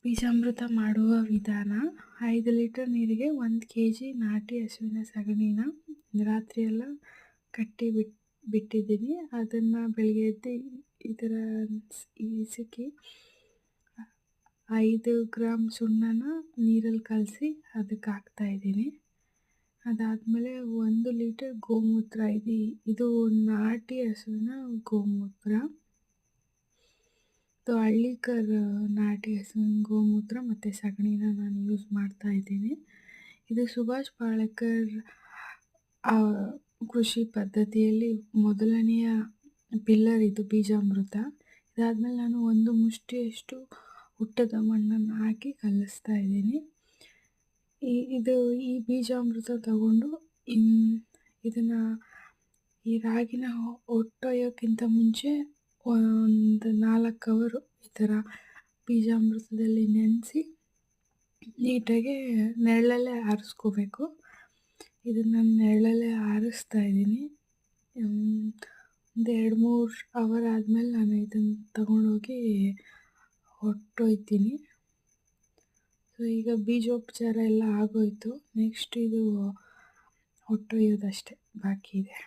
ಬೀಜಾಮೃತ ಮಾಡುವ ವಿಧಾನ: 5 ಲೀಟರ್ ನೀರಿಗೆ 1 kg ನಾಟಿ ಹಸುವಿನ ಸಗಣಿನ ರಾತ್ರಿಯೆಲ್ಲ ಕಟ್ಟಿ ಬಿಟ್ಟಿದ್ದೀನಿ. ಅದನ್ನು ಬೆಳಗ್ಗೆ ಎದ್ದು ಇದರ ಇಸುಕಿ 5 ಗ್ರಾಮ್ ಸುಣ್ಣನ ನೀರಲ್ಲಿ ಕಲಸಿ ಅದಕ್ಕೆ ಹಾಕ್ತಾಯಿದ್ದೀನಿ. ಅದಾದಮೇಲೆ 1 ಲೀಟರ್ ಗೋಮೂತ್ರ, ಇದು ನಾಟಿ ಹಸುವಿನ ಗೋಮೂತ್ರ. ಹಳ್ಳಿಕರ್ ನಾಟಿ ಹಸುವಿನ ಗೋಮೂತ್ರ ಮತ್ತು ಸಗಣಿನ ನಾನು ಯೂಸ್ ಮಾಡ್ತಾಯಿದ್ದೀನಿ. ಇದು ಸುಭಾಷ್ ಪಾಳೇಕರ್ ಕೃಷಿ ಪದ್ಧತಿಯಲ್ಲಿ ಮೊದಲನೆಯ ಪಿಲ್ಲರ್ ಇದು ಬೀಜಾಮೃತ. ಇದಾದಮೇಲೆ ನಾನು 1 ಮುಷ್ಟಿಯಷ್ಟು ಹುಟ್ಟದ ಮಣ್ಣನ್ನು ಹಾಕಿ ಕಲಿಸ್ತಾ ಇದ್ದೀನಿ. ಈ ಬೀಜಾಮೃತ ತಗೊಂಡು ಇದನ್ನು ಈ ರಾಗಿನ ಹೊಟ್ಟೊಯ್ಯೋಕ್ಕಿಂತ ಮುಂಚೆ ಒಂದು 4 ಅವರ್ ಈ ಥರ ಬೀಜಾಮೃತದಲ್ಲಿ ನೆನೆಸಿ ನೀಟಾಗಿ ನೆರಳಲ್ಲೇ ಆರಿಸ್ಕೋಬೇಕು. ಇದನ್ನು ನಾನು ನೆರಳಲ್ಲೇ ಆರಿಸ್ತಾ ಇದ್ದೀನಿ. ಒಂದು 2-3 ಅವರ್ ಆದಮೇಲೆ ನಾನು ಇದನ್ನು ತಗೊಂಡೋಗಿ ಹೊಟ್ಟೊಯ್ತೀನಿ. ಸೊ ಈಗ ಬೀಜೋಪಚಾರ ಎಲ್ಲ ಆಗೋಯಿತು. ನೆಕ್ಸ್ಟ್ ಇದು ಹೊಟ್ಟೊಯ್ಯೋದಷ್ಟೇ ಬಾಕಿ ಇದೆ.